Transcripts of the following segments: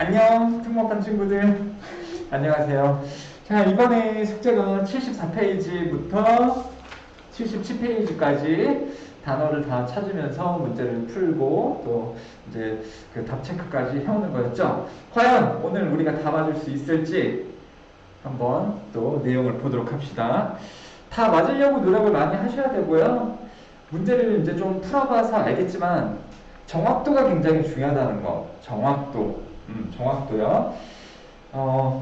안녕, 특목한 친구들. 안녕하세요. 자, 이번에 숙제는 74페이지부터 77페이지까지 단어를 다 찾으면서 문제를 풀고 또 이제 그 답 체크까지 해오는 거였죠. 과연 오늘 우리가 다 맞을 수 있을지 한번 또 내용을 보도록 합시다. 다 맞으려고 노력을 많이 하셔야 되고요. 문제를 이제 좀 풀어봐서 알겠지만 정확도가 굉장히 중요하다는 거. 정확도요.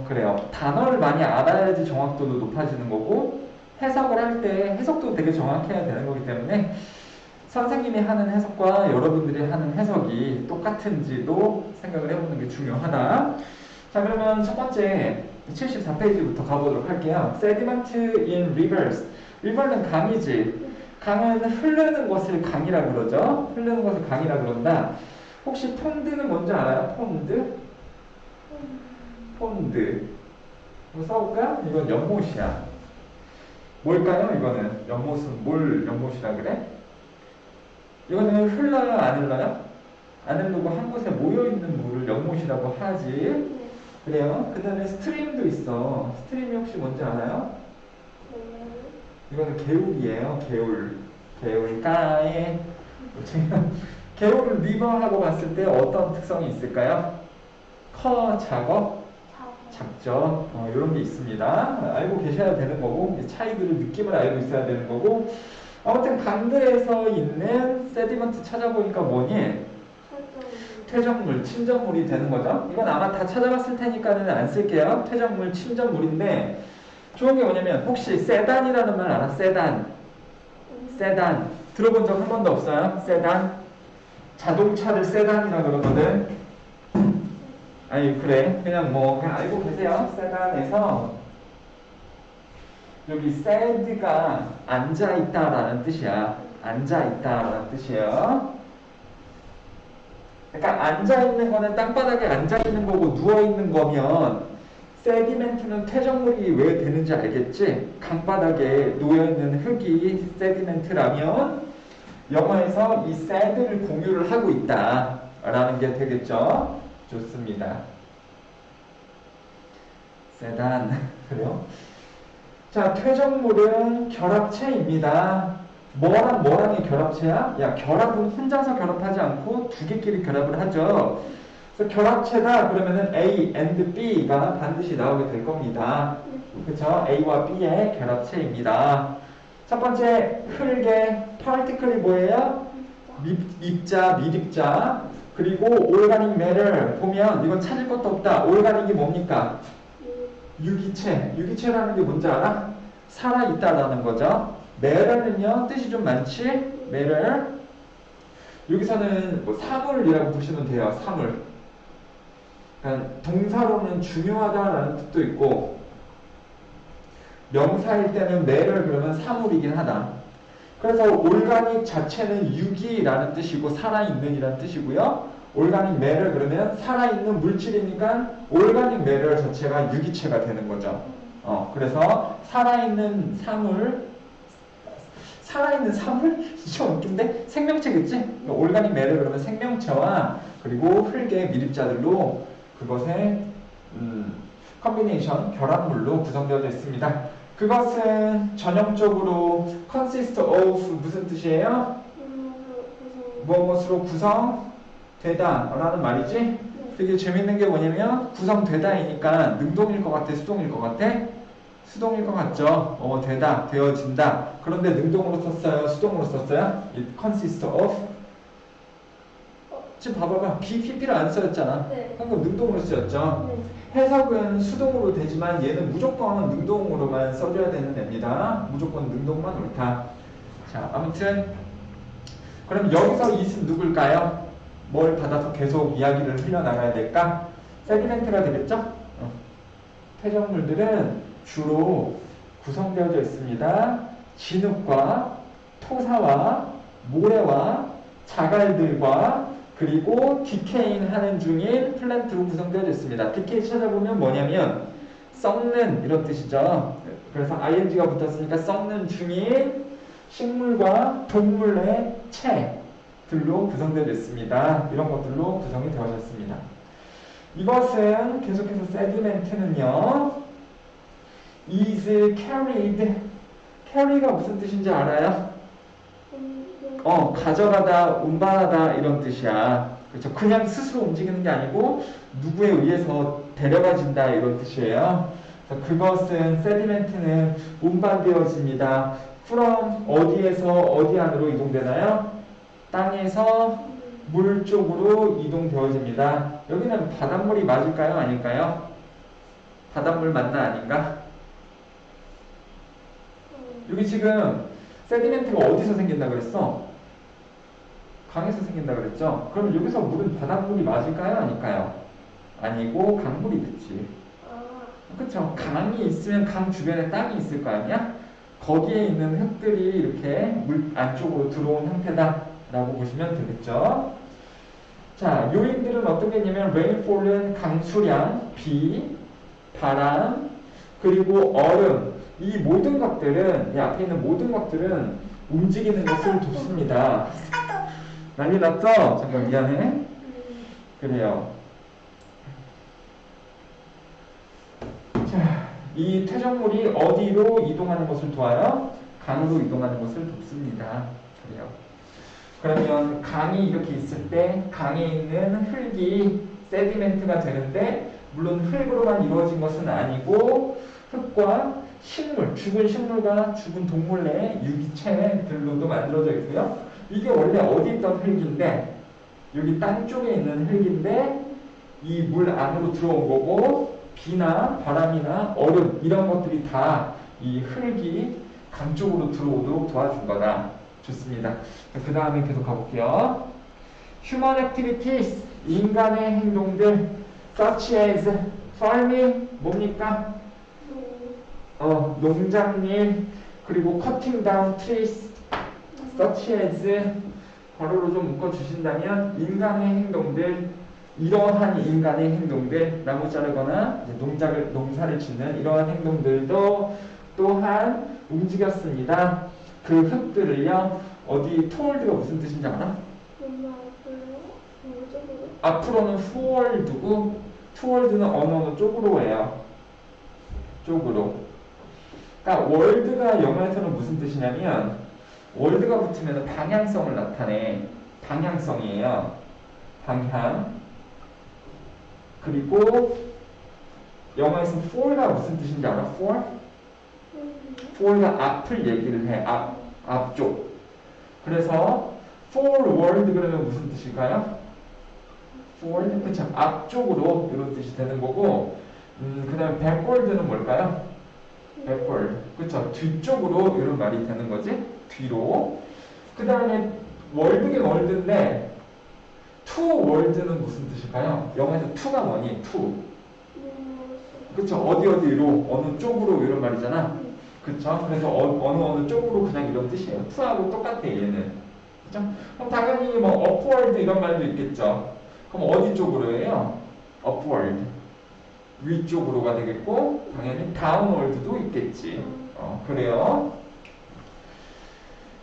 그래요. 단어를 많이 알아야지 정확도도 높아지는 거고, 해석을 할 때 해석도 되게 정확해야 되는 거기 때문에 선생님이 하는 해석과 여러분들이 하는 해석이 똑같은지도 생각을 해보는 게 중요하다. 자, 그러면 첫 번째 74페이지부터 가보도록 할게요. Sediment in rivers. river는 강이지. 강은 흐르는 것을 강이라 그러죠. 흐르는 것을 강이라 그런다. 혹시 폰드는 뭔지 알아요? 폰드? 폰드. 한번 써볼까? 이건 연못이야. 뭘까요? 이거는 연못은 뭘 연못이라 그래? 이거는 흘러요? 안 흘러요? 안 흐르고 한 곳에 모여있는 물을 연못이라고 하지. 그래요? 그 다음에 스트림도 있어. 스트림이 혹시 뭔지 알아요? 이거는 개울이에요. 개울가에 개울을 리버하고 봤을 때 어떤 특성이 있을까요? 작어? 작죠. 이런 게 있습니다. 알고 계셔야 되는 거고 차이들을 느낌을 알고 있어야 되는 거고 아무튼 강들에서 있는 세디먼트 찾아보니까 뭐니? 퇴적물, 침전물이 되는 거죠. 이건 아마 다 찾아봤을 테니까는 안 쓸게요. 퇴적물, 침전물인데 좋은 게 뭐냐면 혹시 세단이라는 말 알아? 세단. 들어본 적 한 번도 없어요? 세단. 자동차를 세단이라 그러거든. 아니 그래 그냥 알고 계세요. 세단에서 여기 sed가 앉아있다라는 뜻이야. 앉아있다라는 뜻이에요. 그러니까 앉아있는 거는 땅바닥에 앉아있는 거고 누워있는 거면 세디멘트는 퇴적물이 왜 되는지 알겠지? 강바닥에 놓여있는 흙이 세디멘트라면 영어에서 이 sed를 공유를 하고 있다라는 게 되겠죠? 좋습니다. 세단 그래요? 자, 퇴적물은 결합체입니다. 뭐랑의 결합체야? 야, 결합은 혼자서 결합하지 않고 두 개끼리 결합을 하죠. 그래서 결합체다 그러면은 A and B가 반드시 나오게 될 겁니다. 그쵸? A와 B의 결합체입니다. 첫 번째 흙의 파티클이 뭐예요? 입자, 미립자. 그리고 올가닉 매를 보면 이건 찾을 것도 없다. 올가닉이 뭡니까? 유기체. 유기체라는 게 뭔지 알아? 살아있다라는 거죠. 매럴은요, 뜻이 좀 많지? 매럴. 여기서는 사물이라고 보시면 돼요. 사물. 그러니까 동사로는 중요하다라는 뜻도 있고, 명사일 때는 매럴 그러면 사물이긴 하다. 그래서 올가닉 자체는 유기라는 뜻이고, 살아있는이라는 뜻이고요. 올가닉 매럴 그러면 살아있는 물질이니까 올가닉 매럴 자체가 유기체가 되는 거죠. 그래서 살아있는 사물 좀 웃긴데 생명체겠지? 올가닉 매럴 그러면 생명체와 그리고 흙의 미립자들로 그것의 컨비네이션 결합물로 구성되어져 있습니다. 그것은 전형적으로 consist of 무슨 뜻이에요? 무엇으로 구성되다 라는 말이지. 되게 재밌는 게 뭐냐면 구성되다이니까 능동일 것 같아? 수동일 것 같아? 수동일 것 같죠? 되다, 되어진다. 그런데 능동으로 썼어요? 수동으로 썼어요? It consists of 지금 봐봐봐. PP를 안 쓰였잖아. 네. 방금 능동으로 쓰였죠? 해석은 수동으로 되지만 얘는 무조건 능동으로만 써줘야 되는 애입니다. 무조건 능동만 옳다. 자, 아무튼 그럼 여기서 이은 누굴까요? 뭘 받아서 계속 이야기를 흘려나가야 될까? 세디멘트가 되겠죠? 퇴적물들은 주로 구성되어져 있습니다. 진흙과 토사와 모래와 자갈들과 그리고 디케인 하는 중인 플랜트로 구성되어져 있습니다. 디케이 찾아보면 뭐냐면 썩는 이런 뜻이죠. 그래서 ing가 붙었으니까 썩는 중인 식물과 동물의 체들로 구성되어 있습니다. 이런 것들로 구성이 되어져 있습니다. 이것은 계속해서 sediment는요. is carried. carry가 무슨 뜻인지 알아요? 가져가다, 운반하다 이런 뜻이야. 그렇죠. 그냥 스스로 움직이는 게 아니고 누구에 의해서 데려가진다 이런 뜻이에요. 그래서 그것은 sediment는 운반되어집니다. from 어디에서 어디 안으로 이동되나요? 땅에서 물 쪽으로 이동되어집니다. 여기는 바닷물이 맞을까요? 아닐까요? 바닷물 맞나 아닌가? 여기 지금 세디멘트가 어디서 생긴다 그랬어? 강에서 생긴다 그랬죠? 그럼 여기서 물은 바닷물이 맞을까요? 아닐까요? 아니고 강물이 됐지. 그쵸? 강이 있으면 강 주변에 땅이 있을 거 아니야? 거기에 있는 흙들이 이렇게 물 안쪽으로 들어온 형태다 라고 보시면 되겠죠. 자, 요인들은 어떤 게 있냐면 rainfall은 강수량, 비, 바람, 그리고 얼음. 이 모든 것들은, 이 앞에 있는 모든 것들은 움직이는 것을 돕습니다. 난리 났죠? 잠깐 미안해. 그래요. 자, 이 퇴적물이 어디로 이동하는 것을 도와요? 강으로 이동하는 것을 돕습니다. 그래요. 그러면 강이 이렇게 있을 때 강에 있는 흙이 세디멘트가 되는데 물론 흙으로만 이루어진 것은 아니고 흙과 식물, 죽은 식물과 죽은 동물 내 유기체들로도 만들어져 있고요. 이게 원래 어디 있던 흙인데 여기 땅 쪽에 있는 흙인데 이 물 안으로 들어온 거고 비나 바람이나 얼음 이런 것들이 다 이 흙이 강 쪽으로 들어오도록 도와준 거다. 좋습니다. 그 다음에 계속 가볼게요. Human activities, 인간의 행동들, such as farming, 뭡니까? 농장일, 그리고 cutting down trees, such as, 괄호로 좀 묶어주신다면, 인간의 행동들, 이러한 인간의 행동들, 나무 자르거나 농사를 짓는 이러한 행동들도 또한 움직였습니다. 그 흙들을요, 어디 toward가 무슨 뜻인지 알아? 앞으로는 forward고 toward는 어느 쪽으로예요. 쪽으로. 그러니까 world가 영어에서는 무슨 뜻이냐면 world가 붙으면 방향성을 나타내. 방향성이에요. 방향. 그리고 영어에서 for가 무슨 뜻인지 알아? for? for가 앞을 얘기를 해. 앞쪽. 그래서 forward 그러면 무슨 뜻일까요? forward, 그쵸? 앞쪽으로 이런 뜻이 되는 거고, 그 다음에 backward는 뭘까요? backward, 그쵸? 뒤쪽으로 이런 말이 되는 거지? 뒤로. 그 다음에 world긴 world인데 toward는 무슨 뜻일까요? 영어에서 to가 뭐니? to. 그쵸? 어디로, 어느 쪽으로 이런 말이잖아. 그쵸? 그래서 어느 쪽으로 그냥 이런 뜻이에요. to하고 똑같아 얘는. 그쵸? 그럼 당연히 뭐 upward 이런 말도 있겠죠. 그럼 어디 쪽으로 해요? upward. 위쪽으로가 되겠고 당연히 downward도 있겠지. 그래요.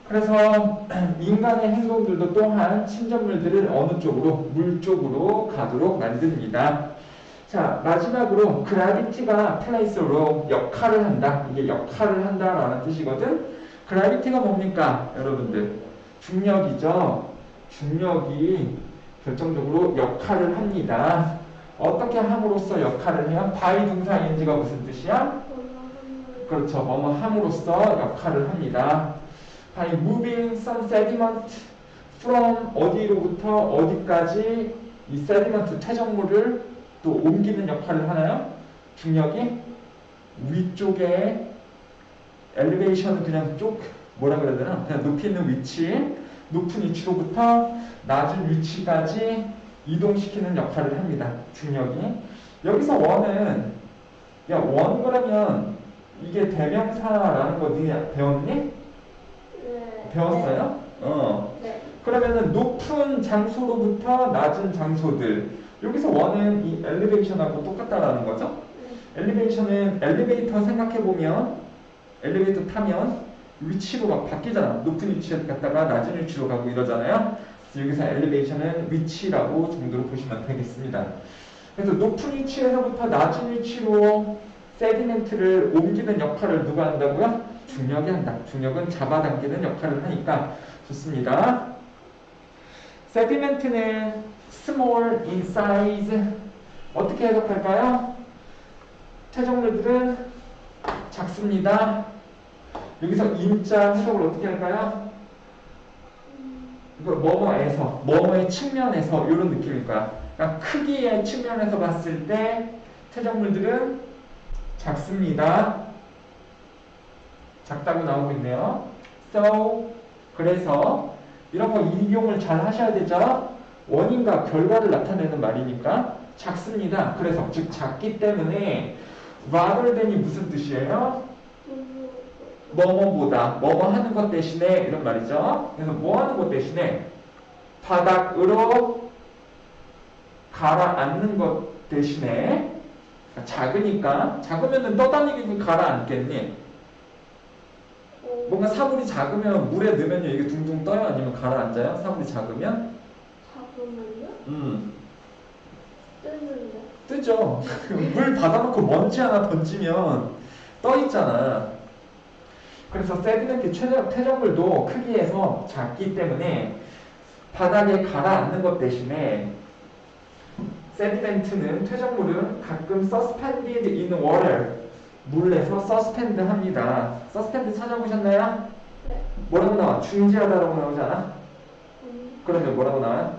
그래서 인간의 행동들도 또한 침전물들을 어느 쪽으로? 물 쪽으로 가도록 만듭니다. 자, 마지막으로 gravity가 place로 역할을 한다. 이게 역할을 한다라는 뜻이거든. gravity가 뭡니까? 여러분들. 중력이죠. 중력이 결정적으로 역할을 합니다. 어떻게 함으로써 역할을 해요? by 동사 ing가 무슨 뜻이야? 그렇죠. 뭐뭐 함으로써 역할을 합니다. by moving some sediment from 어디로부터 어디까지 이 sediment 퇴적물을 또 옮기는 역할을 하나요? 중력이 위쪽에 엘리베이션은 그냥 뭐라 그래야 되나? 그냥 높이 있는 위치, 높은 위치로부터 낮은 위치까지 이동시키는 역할을 합니다. 중력이. 여기서 원은 원 그러면 이게 대명사라는 거 네 배웠니? 네. 배웠어요? 네. 그러면은 높은 장소로부터 낮은 장소들. 여기서 원은 이 엘리베이션하고 똑같다라는 거죠? 엘리베이션은 엘리베이터 생각해보면 엘리베이터 타면 위치로 막 바뀌잖아. 높은 위치에 갔다가 낮은 위치로 가고 이러잖아요. 그래서 여기서 엘리베이션은 위치라고 정도로 보시면 되겠습니다. 그래서 높은 위치에서부터 낮은 위치로 세디멘트를 옮기는 역할을 누가 한다고요? 중력이 한다. 중력은 잡아당기는 역할을 하니까 좋습니다. 세디멘트는 small in size. 어떻게 해석할까요? 퇴적물들은 작습니다. 여기서 인자 해석을 어떻게 할까요? 이거 뭐뭐에서, 뭐뭐의 측면에서 이런 느낌일 거야. 그러니까 크기의 측면에서 봤을 때 퇴적물들은 작습니다. 작다고 나오고 있네요. So, 그래서 이런 거 인용을 잘 하셔야 되죠. 원인과 결과를 나타내는 말이니까 작습니다. 그래서 즉 작기 때문에 rather than이 무슨 뜻이에요? 뭐뭐보다 뭐뭐 하는 것 대신에 이런 말이죠. 그래서 뭐 하는 것 대신에 바닥으로 가라앉는 것 대신에 작으니까 작으면은 떠다니기 가라앉겠니? 뭔가 사물이 작으면 물에 넣으면요 이게 둥둥 떠요 아니면 가라앉아요? 사물이 작으면? 작으면요? 뜨는데. 뜨죠. 물 받아놓고 먼지 하나 던지면 떠 있잖아. 그래서 세디멘트 퇴적물도 크기에서 작기 때문에 바닥에 가라앉는 것 대신에 세디멘트는 퇴적물은 가끔 suspended in water 물에서 suspend 합니다. suspend 찾아보셨나요? 네. 뭐라고 나와? 중지하다라고 나오지 않아? 그러면 뭐라고 나와요?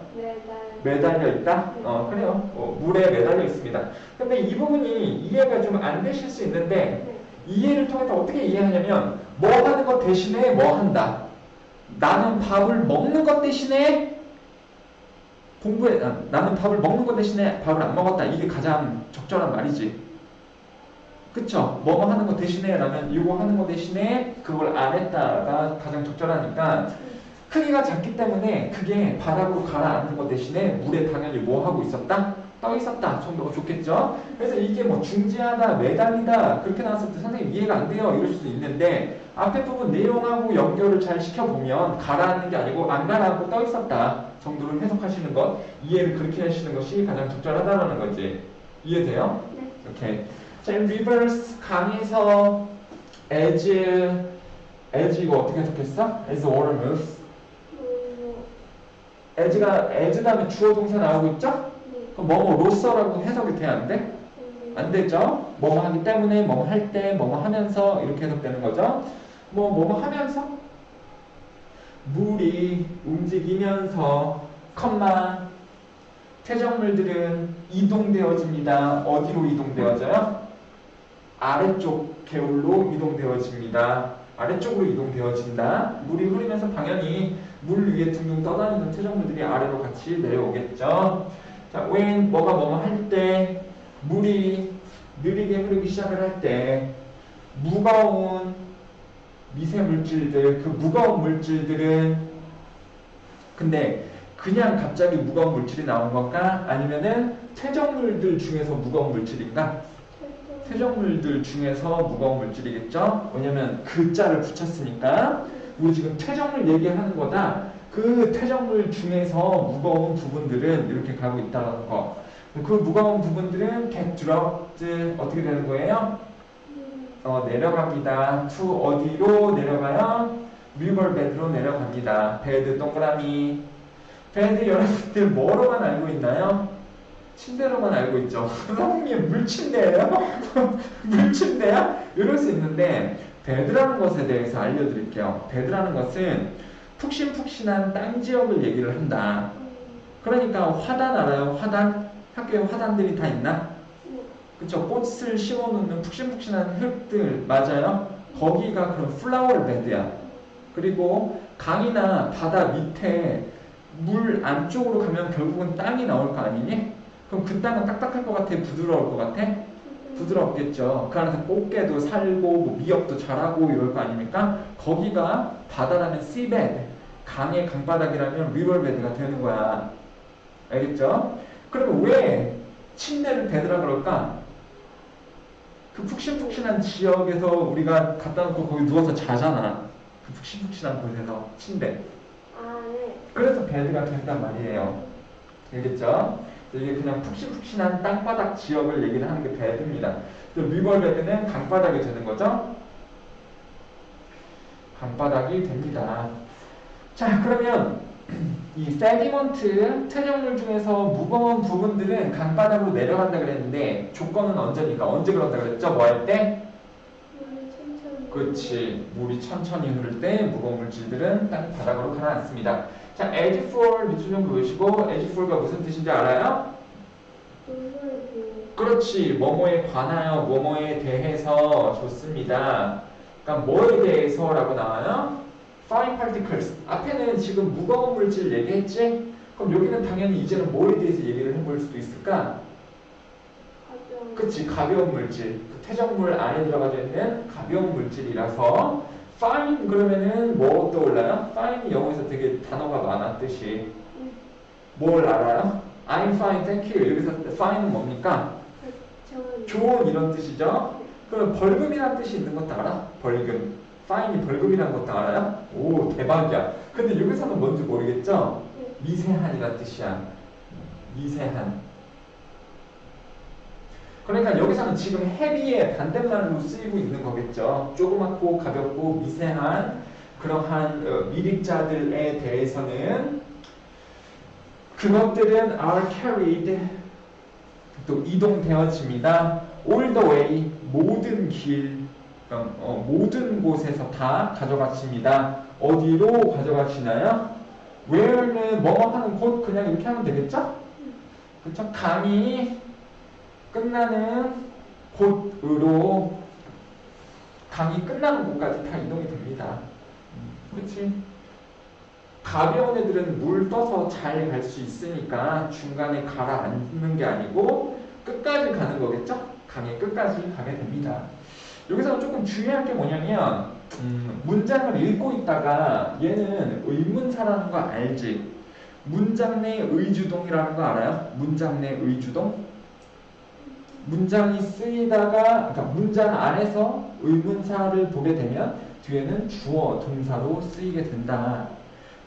매달려 있다? 그래요. 물에 매달려 있습니다. 근데 이 부분이 이해가 좀 안 되실 수 있는데 이해를 통해서 어떻게 이해하냐면 뭐 하는 것 대신에 뭐 한다. 나는 밥을 먹는 것 대신에 나는 밥을 먹는 것 대신에 밥을 안 먹었다. 이게 가장 적절한 말이지. 그쵸? 뭐뭐 하는 것 대신에 라면 이거 하는 것 대신에 그걸 안 했다가 가장 적절하니까 크기가 작기 때문에 그게 바닥으로 가라앉는 것 대신에 물에 당연히 뭐 하고 있었다? 떠 있었다 정도가 좋겠죠? 그래서 이게 뭐 중지하다, 매달리다 그렇게 나왔을 때 선생님 이해가 안 돼요 이럴 수도 있는데 앞에 부분 내용하고 연결을 잘 시켜보면 가라앉는 게 아니고 안 가라앉고 떠 있었다 정도로 해석하시는 것 이해를 그렇게 하시는 것이 가장 적절하다는 거지. 이해돼요? 네. 오케이. 자, rivers 강에서 as 이거 어떻게 해석했어? as water moves. as 다음에 주어 동사 나오고 있죠? 그럼 뭐뭐로서라고 해석이 돼? 안 돼? 안 되죠? 뭐뭐 하기 때문에 뭐뭐 할 때 뭐뭐 하면서 이렇게 해석되는 거죠. 뭐뭐 하면서 물이 움직이면서 컴마 퇴적물들은 이동되어집니다. 어디로 이동되어져요? 아래쪽 개울로 이동되어집니다. 아래쪽으로 이동되어진다. 물이 흐르면서 당연히 물 위에 둥둥 떠다니는 퇴적물들이 아래로 같이 내려오겠죠. 자, when 뭐가 뭐뭐 할 때 물이 느리게 흐르기 시작을 할 때 무거운 미세 물질들, 그 무거운 물질들은 근데 그냥 갑자기 무거운 물질이 나온 건가? 아니면은 퇴적물들 중에서 무거운 물질인가? 퇴적물들 중에서 무거운 물질이겠죠? 왜냐면 그자를 붙였으니까 우리 지금 퇴적물 얘기하는 거다. 그 퇴적물 중에서 무거운 부분들은 이렇게 가고 있다는 거. 그 무거운 부분들은 get dropped 어떻게 되는 거예요? 내려갑니다. to 어디로 내려가요? river bed로 내려갑니다. bed 동그라미. bed 여러분들 뭐로만 알고 있나요? 침대로만 알고 있죠. 선생님 물침대예요? 물침대야? 이럴 수 있는데 베드라는 것에 대해서 알려드릴게요. 베드라는 것은 푹신푹신한 땅 지역을 얘기를 한다. 그러니까 화단 알아요? 화단? 학교에 화단들이 다 있나? 그쵸? 꽃을 심어놓는 푹신푹신한 흙들 맞아요? 거기가 그런 플라워 베드야. 그리고 강이나 바다 밑에 물 안쪽으로 가면 결국은 땅이 나올 거 아니니? 그럼 그 땅은 딱딱할 것 같아? 부드러울 것 같아? 부드럽겠죠. 그 안에서 꽃게도 살고 뭐 미역도 자라고 이럴 거 아닙니까? 거기가 바다라면 seabed, 강의 강바닥이라면 riverbed가 되는 거야. 알겠죠? 그러면 왜 침대를 베드라 그럴까? 그 푹신푹신한 지역에서 우리가 갖다 놓고 거기 누워서 자잖아. 그 푹신푹신한 곳에서 침대. 아, 네. 그래서 베드가 된단 말이에요. 알겠죠? 이게 그냥 푹신푹신한 땅바닥 지역을 얘기를 하는 게 bed입니다. 리버 bed는 강바닥이 되는 거죠. 강바닥이 됩니다. 자, 그러면 이 세디먼트 퇴적물 중에서 무거운 부분들은 강바닥으로 내려간다 그랬는데 조건은 언제니까? 언제 그런다 그랬죠? 뭐 할 때? 물이 천천히. 그렇지. 물이 천천히 흐를 때 무거운 물질들은 땅바닥으로 가라앉습니다. 자, as for 밑줄 좀 그으시고 as for가 무슨 뜻인지 알아요? 물을 그렇지. 뭐뭐에 관하여 뭐뭐에 대해서 좋습니다. 그러니까 뭐에 대해서라고 나와요? fine particles. 앞에는 지금 무거운 물질 얘기했지? 그럼 여기는 당연히 이제는 뭐에 대해서 얘기를 해볼 수도 있을까? 가벼운. 그치. 가벼운 물질. 그 퇴적물 안에 들어가져 있는 가벼운 물질이라서 fine 그러면은 뭐 떠올라요? fine이 영어에서 되게 단어가 많아 뜻이. 뭘 알아요? I'm fine, thank you. 여기서 fine은 뭡니까? 좋은 이런 뜻이죠? 그럼 벌금이라는 뜻이 있는 것도 알아? 벌금. fine이 벌금이라는 것도 알아요? 오, 대박이야. 근데 여기서는 뭔지 모르겠죠? 미세한이라는 뜻이야. 미세한. 그러니까 여기서는 지금 heavy의 반대말로 쓰이고 있는 거겠죠. 조그맣고 가볍고 미세한 그러한 미립자들에 대해서는 그것들은 are carried 또 이동되어집니다. all the way 모든 길 모든 곳에서 다 가져가십니다. 어디로 가져가시나요? where는 뭐뭐 하는 곳 그냥 이렇게 하면 되겠죠? 그렇죠? 강이 끝나는 곳으로 강이 끝나는 곳까지 다 이동이 됩니다. 그렇지? 가벼운 애들은 물 떠서 잘 갈 수 있으니까 중간에 가라앉는 게 아니고 끝까지 가는 거겠죠? 강의 끝까지 가게 됩니다. 여기서 조금 주의할 게 뭐냐면 문장을 읽고 있다가 얘는 의문사라는 거 알지? 문장 내 의주동이라는 거 알아요? 문장 내 의주동? 문장이 쓰이다가 그러니까 문장 안에서 의문사를 보게 되면 뒤에는 주어, 동사로 쓰이게 된다.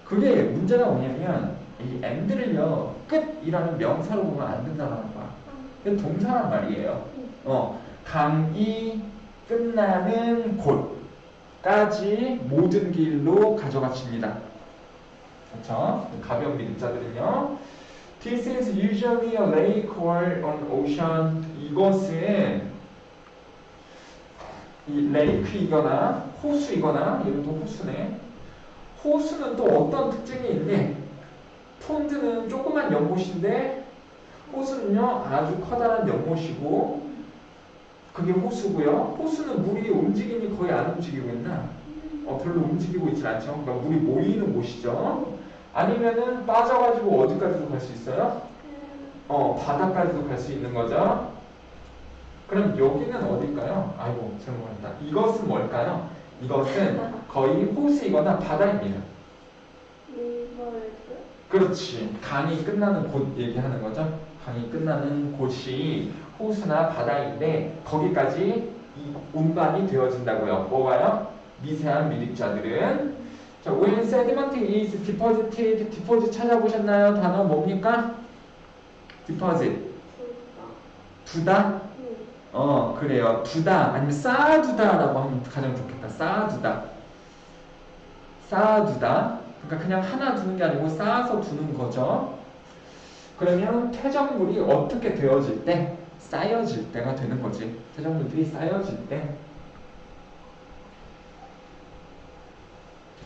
그게 문제가 뭐냐면 이 and를요 끝이라는 명사로 보면 안 된다는 거야. 이게 동사란 말이에요. 강이 끝나는 곳까지 모든 길로 가져가십니다. 그렇죠? 가벼운 미립자들은요. This is usually a lake or an ocean. 이것은 이 레이크이거나 호수이거나 얘는 또 호수네. 호수는 또 어떤 특징이 있니? 폰드는 조그만 연못인데 호수는요 아주 커다란 연못이고 그게 호수고요. 호수는 물이 움직이니 거의 안 움직이고 있나? 별로 움직이고 있진 않죠. 그러니까 물이 모이는 곳이죠. 아니면은 빠져가지고 어디까지도 갈 수 있어요? 바다까지도 갈 수 있는 거죠. 그럼 여기는 어딜까요? 아이고 잘못했다. 이것은 뭘까요? 이것은 거의 호수이거나 바다입니다. 그렇지. 강이 끝나는 곳 얘기하는 거죠. 강이 끝나는 곳이 호수나 바다인데 거기까지 운반이 되어진다고요. 뭐가요? 미세한 미립자들은 자, when sediment is deposited, deposit 찾아보셨나요? 단어 뭡니까? deposit 두다? 그래요. 두다 아니면 쌓아두다라고 하면 가장 좋겠다. 쌓아두다. 쌓아두다. 그러니까 그냥 하나 두는 게 아니고 쌓아서 두는 거죠. 그러면 퇴적물이 어떻게 되어질 때? 쌓여질 때가 되는 거지. 퇴적물들이 쌓여질 때.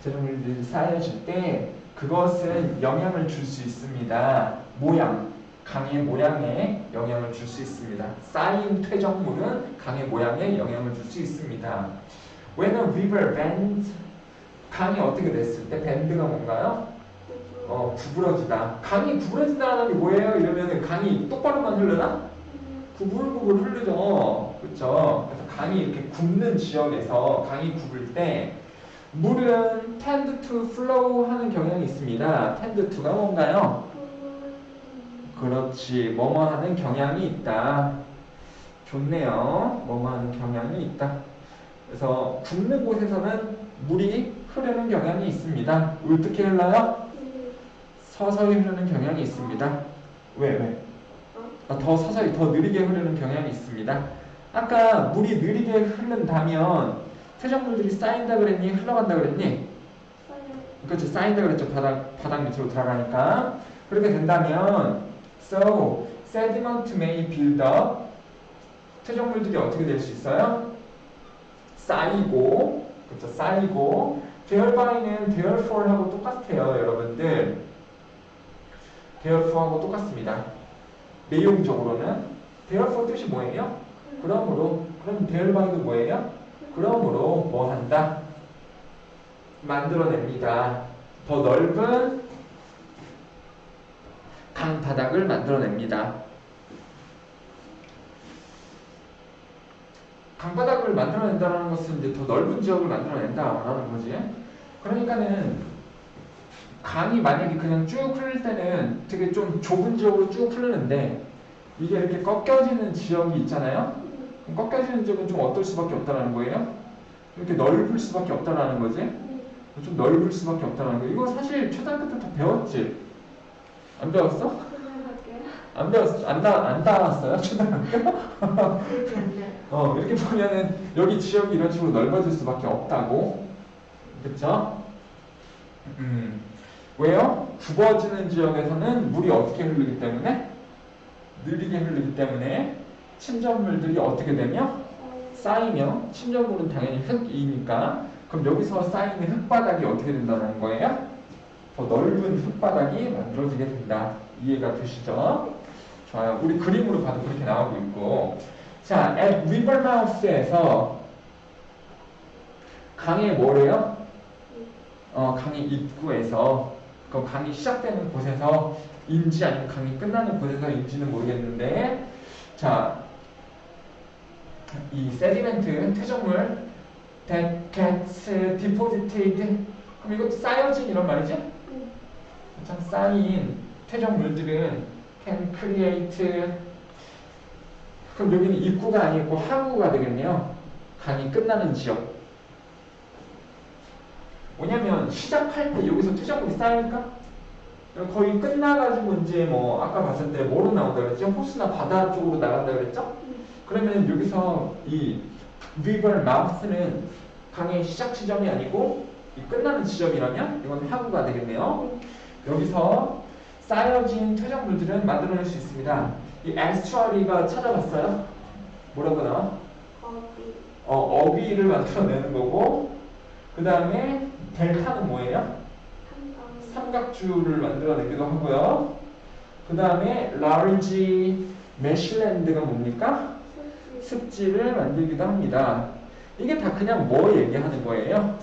퇴적물들이 쌓여질 때 그것은 영향을 줄 수 있습니다. 모양. 강의 모양에 영향을 줄 수 있습니다. 쌓인 퇴적물은 강의 모양에 영향을 줄 수 있습니다. When a river bends, 강이 어떻게 됐을 때 bend가 뭔가요? 구부러지다. 강이 구부러진다는 게 뭐예요? 이러면 강이 똑바로만 흐르나? 구불구불 흐르죠. 그렇죠? 그래서 강이 이렇게 굽는 지역에서 강이 굽을 때 물은 tend to flow 하는 경향이 있습니다. tend to가 뭔가요? 그렇지. 뭐뭐 하는 경향이 있다. 좋네요. 뭐뭐 하는 경향이 있다. 그래서 굽는 곳에서는 물이 흐르는 경향이 있습니다. 어떻게 흘러요? 서서히 흐르는 경향이 있습니다. 왜? 더 서서히 더 느리게 흐르는 경향이 있습니다. 아까 물이 느리게 흐른다면 퇴적물들이 쌓인다 그랬니? 흘러간다 그랬니? 쌓여. 그렇죠. 쌓인다 그랬죠. 바닥 밑으로 들어가니까. 그렇게 된다면 so sediment may build up. 퇴적물들이 어떻게 될 수 있어요? 쌓이고, 그렇죠. 쌓이고 thereby는 therefore하고 똑같아요, 여러분들. therefore하고 똑같습니다. 내용적으로는 therefore 뜻이 뭐예요? 그러므로. 그럼 thereby도 뭐예요? 그러므로 뭐 한다? 만들어냅니다. 더 넓은 강바닥을 만들어냅니다. 강바닥을 만들어낸다는 것은 이제 더 넓은 지역을 만들어낸다라는 거지. 그러니까는 강이 만약에 그냥 쭉 흐를 때는 되게 좀 좁은 지역으로 쭉 흐르는데 이게 이렇게 꺾여지는 지역이 있잖아요. 꺾여지는 지역은 좀 어떨 수밖에 없다는 거예요. 이렇게 넓을 수밖에 없다는 거지. 좀 넓을 수밖에 없다는 거. 이거 사실 초등학교 때 다 배웠지? 안 배웠어? 초등학교요? 안 배웠어? 안 나왔어요? 초등학교? 기억이 안 나요. 이렇게 보면은 여기 지역이 이런 식으로 넓어질 수밖에 없다고. 그쵸? 왜요? 굽어지는 지역에서는 물이 어떻게 흐르기 때문에? 느리게 흐르기 때문에 침전물들이 어떻게 되며? 쌓이며, 침전물은 당연히 흙이니까. 그럼 여기서 쌓이는 흙바닥이 어떻게 된다는 거예요? 더 넓은 흙바닥이 만들어지게 된다. 이해가 되시죠? 좋아요. 우리 그림으로 봐도 그렇게 나오고 있고. 자, at river mouth에서 강의 뭐래요? 강의 입구에서, 그 강이 시작되는 곳에서 인지 아니면 강이 끝나는 곳에서 인지는 모르겠는데, 자, 이 세디멘트, 퇴적물 that gets deposited. 그럼 이것도 쌓여진 이런 말이지? 참 쌓인 퇴적물들은 can create. 그럼 여기는 입구가 아니고 하구가 되겠네요. 강이 끝나는 지역. 왜냐면 시작할 때 여기서 퇴적물이 쌓이니까 거의 끝나가지고 이제 뭐 아까 봤을 때 뭐로 나온다 그랬죠? 호수나 바다 쪽으로 나간다 그랬죠? 그러면 여기서 이 river mouth는 강의 시작 지점이 아니고 이 끝나는 지점이라면 이건 하구가 되겠네요. 여기서 쌓여진 퇴적물들은 만들어낼 수 있습니다. 이 estuary가 찾아봤어요? 뭐라고 나와? 어귀를 만들어내는 거고, 그 다음에 델타는 뭐예요? 삼각주를 만들어내기도 하고요. 그 다음에 large marshland가 뭡니까? 습지를 만들기도 합니다. 이게 다 그냥 뭐 얘기하는 거예요?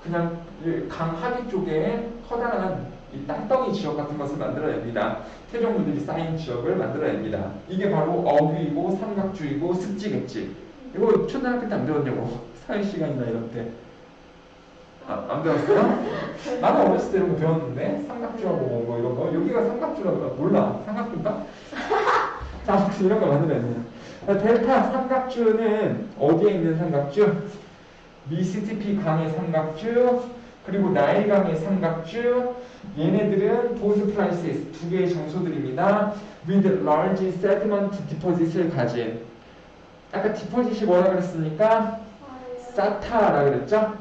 그냥 강 하기 쪽에 커다란 이 땅덩이 지역 같은 것을 만들어냅니다. 퇴적물들이 쌓인 지역을 만들어냅니다. 이게 바로 어귀이고 삼각주이고 습지겠지. 이거 초등학교 때 안 배웠냐고. 사회시간이나 이런 때. 안 배웠어요? 나는 어렸을 때 이런 거 배웠는데 삼각주하고 뭐 이런 거. 여기가 삼각주라고 몰라. 삼각주인가? 자, 아무튼 이런 거 만들어냅니다. 델타 삼각주는 어디에 있는 삼각주? 미시시피 강의 삼각주, 그리고 나일 강의 삼각주. 얘네들은 both places, 두 개의 장소들입니다. with large sediment deposit을 가진. 아까 deposit이 뭐라 그랬습니까? 쌓다라 그랬죠?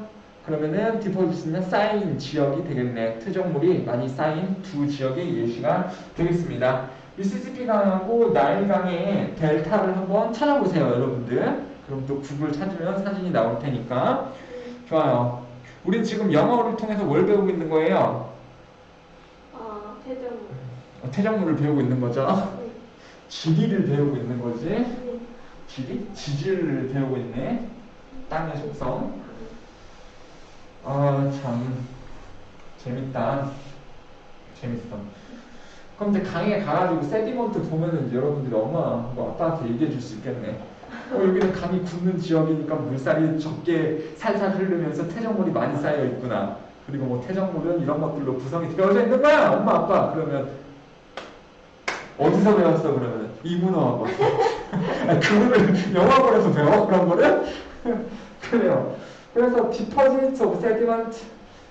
그러면은 deposit은 쌓인 지역이 되겠네. 퇴적물이 많이 쌓인 두 지역의 예시가 되겠습니다. 미시시피 강하고 나일 강의 델타를 한번 찾아보세요, 여러분들. 그럼 또 구글 찾으면 사진이 나올 테니까. 좋아요. 우린 지금 영어를 통해서 뭘 배우고 있는 거예요? 퇴적물. 퇴적물을 배우고 있는 거죠. 지리를 배우고 있는 거지. 네. 지리? 지질을 배우고 있네. 땅의 속성. 참 재밌다. 재밌어. 그럼 이제 강에 가가지고 세디먼트 보면은 여러분들이 엄마하고 아빠한테 얘기해 줄 수 있겠네. 여기는 강이 굳는 지역이니까 물살이 적게 살살 흐르면서 퇴적물이 많이 쌓여 있구나. 그리고 뭐 퇴적물은 이런 것들로 구성이 되어져 있는 거야, 엄마 아빠. 그러면 어디서 배웠어? 그러면 이문어하고. 그거를 영화관에서 배워 그런 거를? 그래요. 그래서 deposits of sediment,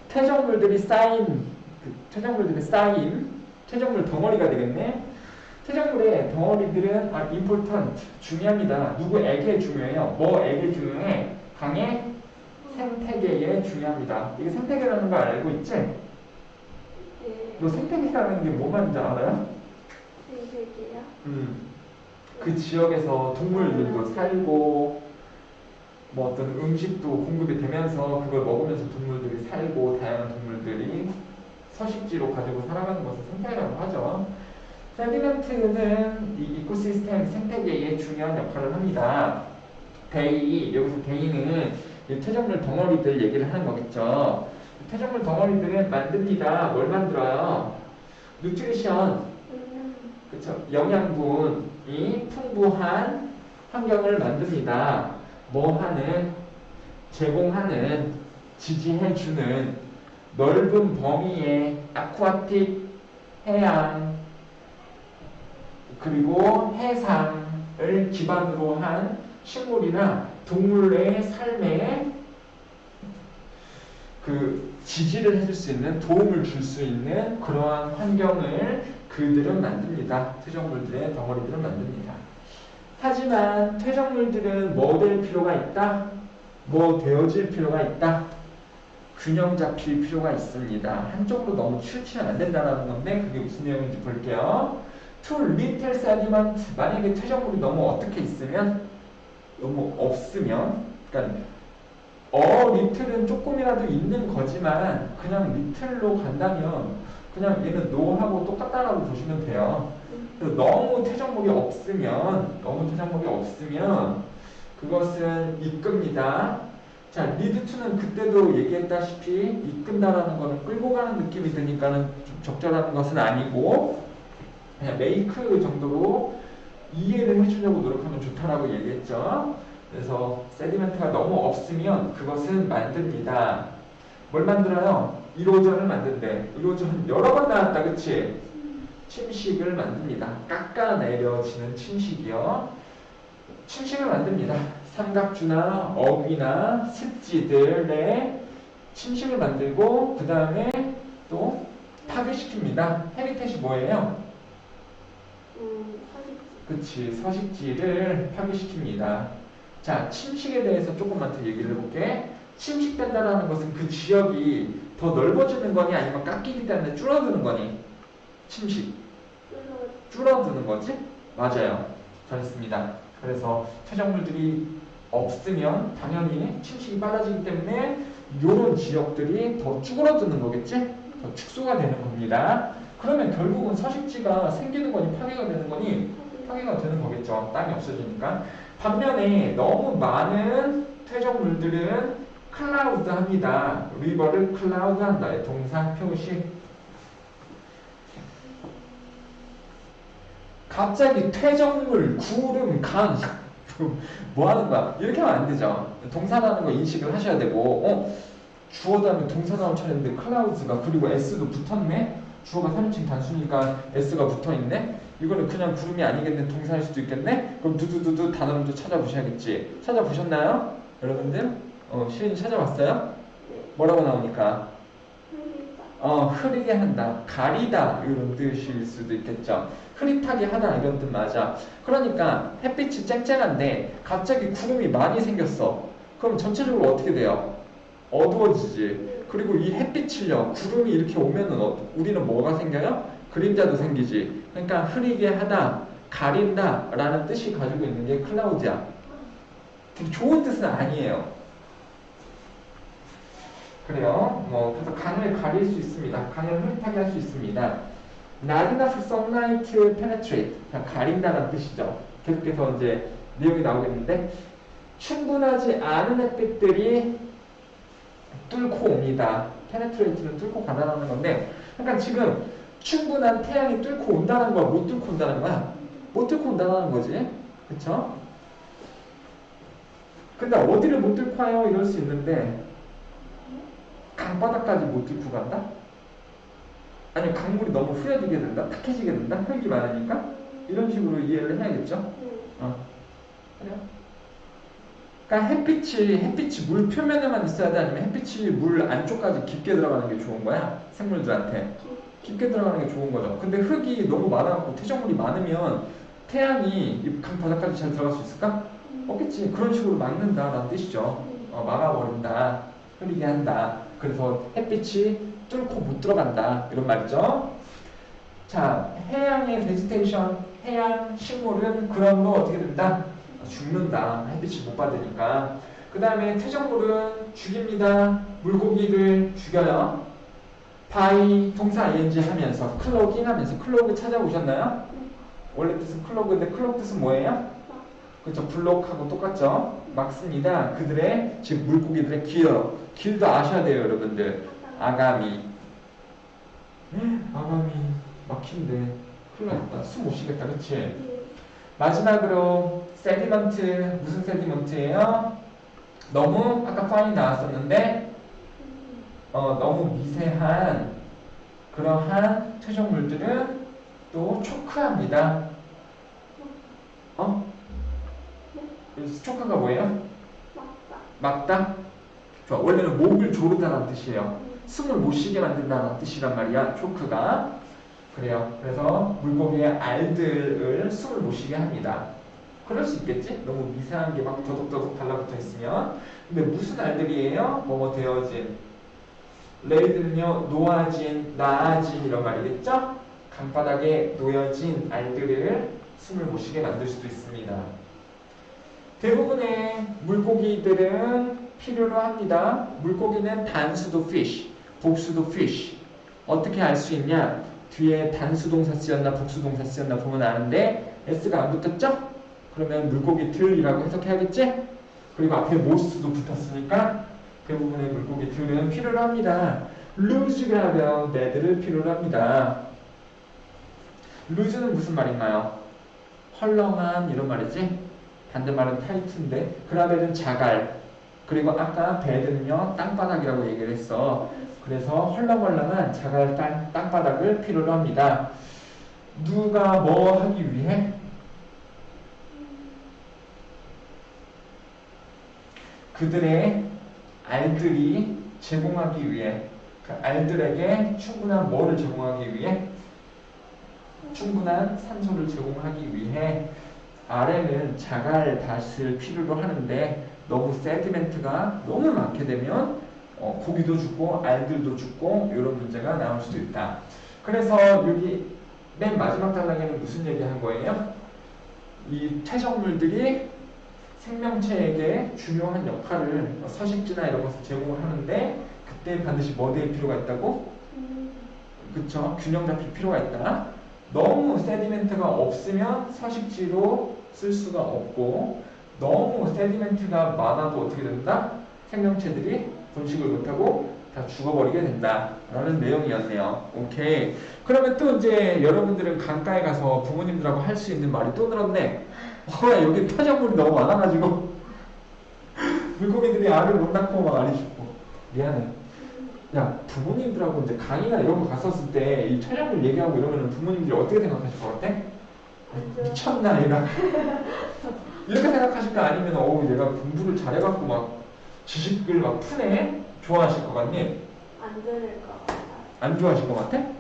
퇴적물들이 쌓인, 퇴적물 덩어리가 되겠네. 퇴적물의 덩어리들은 important, 중요합니다. 누구에게 중요해요? 뭐에게 중요해? 강의 생태계에 중요합니다. 이게 생태계라는 거 알고 있지? 네. 너 생태계라는 게 뭐 말인지 알아요? 생태계요? 그 지역에서 동물들도 살고 뭐 어떤 음식도 공급이 되면서 그걸 먹으면서 동물들이 살고 다양한 동물들이 서식지로 가지고 살아가는 것을 생태계라고 하죠. 세디먼트는 이 이코시스템 생태계에 중요한 역할을 합니다. 데이, 여기서 데이는 이 퇴적물 덩어리들 얘기를 하는 거겠죠. 퇴적물 덩어리들은 만듭니다. 뭘 만들어요? 누트리션, 그쵸? 영양분이 풍부한 환경을 만듭니다. 뭐 하는? 제공하는, 지지해주는 넓은 범위의 아쿠아틱, 해양, 그리고 해상을 기반으로 한 식물이나 동물의 삶에 그 지지를 해줄 수 있는, 도움을 줄 수 있는 그러한 환경을 그들은 만듭니다. 퇴적물들의 덩어리들은 만듭니다. 하지만 퇴적물들은 뭐 될 필요가 있다? 뭐 되어질 필요가 있다? 균형 잡힐 필요가 있습니다. 한쪽으로 너무 치우치면 안 된다는 건데 그게 무슨 내용인지 볼게요. Too little sediment, 만약에 퇴적물이 너무 어떻게 있으면? 너무 없으면, 그러니까 little은 조금이라도 있는 거지만 그냥 little로 간다면 그냥 얘는 no하고 똑같다라고 보시면 돼요. 그래서 너무 퇴적물이 없으면 그것은 이끕니다. 자, lead to는 그때도 얘기했다시피 이끈다라는 거는 끌고 가는 느낌이 드니까는 좀 적절한 것은 아니고 그냥 make 정도로 이해를 해주려고 노력하면 좋다라고 얘기했죠. 그래서 세디멘트가 너무 없으면 그것은 만듭니다. 뭘 만들어요? 이로전을 만든대. 이로전 여러 번 나왔다, 그치? 침식을 만듭니다. 깎아내려지는 침식이요. 침식을 만듭니다. 삼각주나 어귀나 습지들의 침식을 만들고 그 다음에 또 파괴시킵니다. 헤비텟이 뭐예요? 서식지. 그치, 서식지를 파괴시킵니다. 자, 침식에 대해서 조금만 더 얘기를 해볼게. 침식된다는 것은 그 지역이 더 넓어지는 거니 아니면 깎이기 때문에 줄어드는 거니? 침식. 줄어드는 거지? 맞아요. 잘했습니다. 그래서 퇴적물들이 없으면 당연히 침식이 빨라지기 때문에 이런 지역들이 더 쭈그러드는 거겠지? 더 축소가 되는 겁니다. 그러면 결국은 서식지가 생기는 거니 파괴가 되는 거니? 파괴가 되는 거겠죠. 땅이 없어지니까. 반면에 너무 많은 퇴적물들은 클라우드 합니다. 리버를 클라우드 한다. 동사 표시. 갑자기 퇴적물, 구름, 강 뭐 하는 거야? 이렇게 하면 안 되죠. 동사라는 거 인식을 하셔야 되고 주어 다음에 동사 나온 차례인데 클라우드가 그리고 S도 붙었네? 주어가 3인칭 단수니까 S가 붙어있네? 이거는 그냥 구름이 아니겠네? 동사일 수도 있겠네? 그럼 두두두두 단어를 좀 찾아보셔야겠지. 찾아보셨나요? 여러분들? 시은이 찾아봤어요? 뭐라고 나오니까? 흐리게 한다, 가리다 이런 뜻일 수도 있겠죠. 흐릿하게 하다 이런 뜻 맞아. 그러니까 햇빛이 쨍쨍한데 갑자기 구름이 많이 생겼어. 그럼 전체적으로 어떻게 돼요? 어두워지지. 그리고 이 햇빛을요, 구름이 이렇게 오면은 우리는 뭐가 생겨요? 그림자도 생기지. 그러니까 흐리게 하다, 가린다 라는 뜻이 가지고 있는 게 클라우드야. 되게 좋은 뜻은 아니에요. 그래요. 그래서 강을 가릴 수 있습니다. 강을 흐릿하게 할 수 있습니다. Not enough sunlight to penetrate. 가린다는 뜻이죠. 계속해서 이제 내용이 나오겠는데 충분하지 않은 햇빛들이 뚫고 옵니다. penetrate는 뚫고 가다라는 건데 그러니까 지금 충분한 태양이 뚫고 온다는 거야? 못 뚫고 온다는 거야? 못 뚫고 온다는 거지. 그쵸? 근데 어디를 못 뚫고 와요? 이럴 수 있는데 강바닥까지 못 뚫고 간다? 아니면 강물이 너무 흐려지게 된다? 탁해지게 된다? 흙이 많으니까? 이런 식으로 이해를 해야겠죠? 그래요? 그러니까 햇빛이 물 표면에만 있어야 돼? 아니면 햇빛이 물 안쪽까지 깊게 들어가는 게 좋은 거야? 생물들한테. 깊게 들어가는 게 좋은 거죠. 근데 흙이 너무 많아갖고 퇴적물이 많으면 태양이 이 바닥까지 잘 들어갈 수 있을까? 없겠지. 그런 식으로 막는다라는 뜻이죠. 막아버린다. 흐리게 한다. 그래서 햇빛이 뚫고 못 들어간다. 이런 말이죠. 자, 해양의 베지테이션, 해양 식물은 그러므로 어떻게 된다? 죽는다. 햇빛이 못 받으니까. 그 다음에 퇴적물은 죽입니다. 물고기를 죽여요. by 동사 ing 하면서 클로깅 하면서 클로그 찾아보셨나요? 원래 뜻은 클로그인데 클로그 뜻은 뭐예요? 그렇죠. 블록하고 똑같죠. 막습니다. 그들의 즉 물고기들의 길도 아셔야 돼요, 여러분들. 아가미 막힌데 큰일 났다. 숨 못 쉬겠다. 그치? 마지막으로 세디먼트. 무슨 세디먼트예요? 너무 아까 파인이 나왔었는데 너무 미세한 그러한 퇴적물들은 또 초크합니다. 초크가 뭐예요? 막다? 좋아. 원래는 목을 조르다는 뜻이에요. 숨을 못 쉬게 만든다는 뜻이란 말이야. 초크가. 그래요. 그래서 물고기의 알들을 숨을 못 쉬게 합니다. 그럴 수 있겠지? 너무 미세한 게 막 더덕더덕 달라붙어 있으면. 근데 무슨 알들이에요? 뭐뭐 되어진. 레이드는요, 놓아진, 나아진 이런 말이겠죠? 강바닥에 놓여진 알들을 숨을 못 쉬게 만들 수도 있습니다. 대부분의 물고기들은 필요로 합니다. 물고기는 단수도 fish, 복수도 fish. 어떻게 알 수 있냐? 뒤에 단수동사 쓰였나 복수동사 쓰였나 보면 아는데 s가 안 붙었죠? 그러면 물고기들이라고 해석해야겠지? 그리고 앞에 most도 붙었으니까 대부분의 물고기들은 필요로 합니다. lose가 하면 bad를 필요로 합니다. lose는 무슨 말인가요? 헐렁한 이런 말이지? 반대말은 타이트인데 그라벨은 자갈. 그리고 아까 bad는요 땅바닥이라고 얘기를 했어. 그래서 헐렁헐렁한 자갈 땅바닥을 필요로 합니다. 누가 뭐 하기 위해? 그들의 알들이 제공하기 위해. 그 알들에게 충분한 뭐를 제공하기 위해? 충분한 산소를 제공하기 위해. 알에는 자갈밭을 필요로 하는데 너무 세디멘트가 너무 많게 되면 고기도 죽고 알들도 죽고 이런 문제가 나올 수도 있다. 그래서 여기 맨 마지막 단락에는 무슨 얘기한 거예요? 이 퇴적물들이 생명체에게 중요한 역할을 서식지나 이런 것을 제공을 하는데 그때 반드시 뭐 될 필요가 있다고? 그쵸? 균형 잡힐 필요가 있다. 너무 세디멘트가 없으면 서식지로 쓸 수가 없고 너무 세디멘트가 많아도 어떻게 된다? 생명체들이 번식을 못하고 다 죽어버리게 된다 라는 내용이었네요. 오케이. 그러면 또 이제 여러분들은 강가에 가서 부모님들하고 할 수 있는 말이 또 늘었네. 여기 퇴적물이 너무 많아가지고 물고기들이 알을 못 낳고 막 알이 죽고. 미안해. 야, 부모님들하고 이제 강의나 이런 거 갔었을 때 이 퇴적물 얘기하고 이러면 부모님들이 어떻게 생각하실 것 같아? 미쳤나 얘가. 이렇게 생각하실 거 아니면 얘가 공부를 잘해갖고 막 지식을 막 푸네? 좋아하실 것 같니? 안 들을 것 같아요. 안 좋아하실 것 같아? 그냥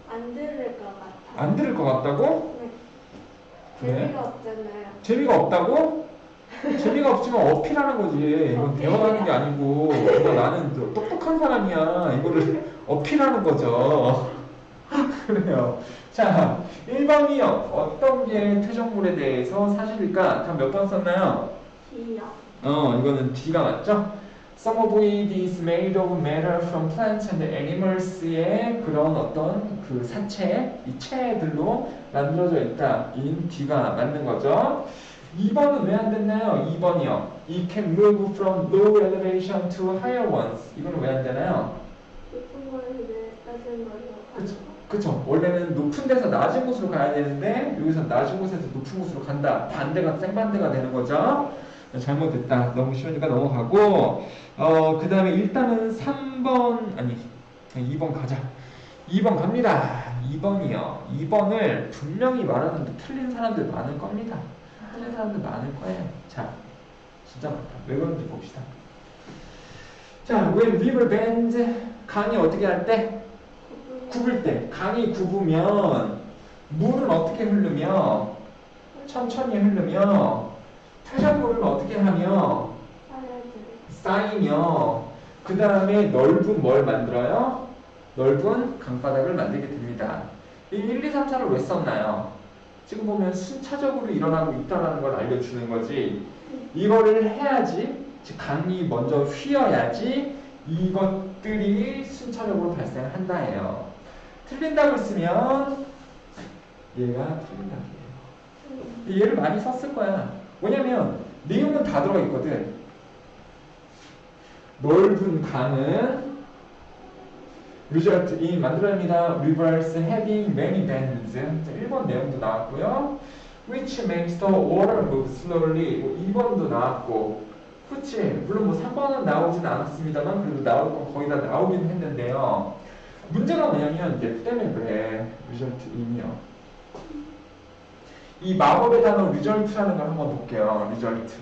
안 들을 것 같아요. 안 들을 것 같다고? 네. 그래? 재미가 없잖아요. 재미가 없다고? 재미가 없지만 어필하는 거지. 이건 대화하는 게 아니고 이거 나는 똑똑한 사람이야. 이거를 어필하는 거죠. 그래요. 자, 1번이요. 어떤 게 퇴적물에 대해서 사실일까? 다 몇 번 썼나요? D요. 이거는 D가 맞죠? Some of it is made of matter from plants and animals의 그런 어떤 그 사체, 이 체들로 만들어져 있다. 인 D가 맞는 거죠. 2번은 왜 안 됐나요? 2번이요. It can move from low elevation to higher ones. 이거는 왜 안 되나요? 높은 거에서 낮은 걸로 가는 거. 그쵸. 원래는 높은 데서 낮은 곳으로 가야 되는데 여기서 낮은 곳에서 높은 곳으로 간다. 반대가 생반대가 되는 거죠. 잘못됐다. 너무 쉬우니까 넘어가고 그 다음에 일단은 3번 아니 2번 가자. 2번 갑니다. 2번이요. 2번을 분명히 말하는데 틀린 사람들 많을 겁니다. 하는 사람들 많을 거예요. 자, 진짜 많다. 왜 그런지 봅시다. 자, when river bends, 강이 어떻게 할 때? 굽을 때. 강이 굽으면 물은 어떻게 흐르며? 천천히 흐르며 퇴적물은 어떻게 하며? 쌓이며 그 다음에 넓은 뭘 만들어요? 넓은 강바닥을 만들게 됩니다. 이 1, 2, 3, 4를 왜 썼나요? 지금 보면 순차적으로 일어나고 있다는 걸 알려주는 거지. 이거를 해야지, 즉 강이 먼저 휘어야지 이것들이 순차적으로 발생한다예요. 틀린다고 쓰면 얘가 틀린다예요. 얘를 많이 썼을 거야. 왜냐면 내용은 다 들어가 있거든. 넓은 강은 result in 만들어냅니다. rivers having many bends. 1번 내용도 나왔고요. which makes the water move slowly. 2번도 나왔고, 그치? 물론 뭐 3번은 나오진 않았습니다만 그래도 나올 건 거의 다 나오긴 했는데요. 문제가 뭐냐면 얘 때문에 그래. result in이요. 이 마법의 단어 result라는 걸 한번 볼게요.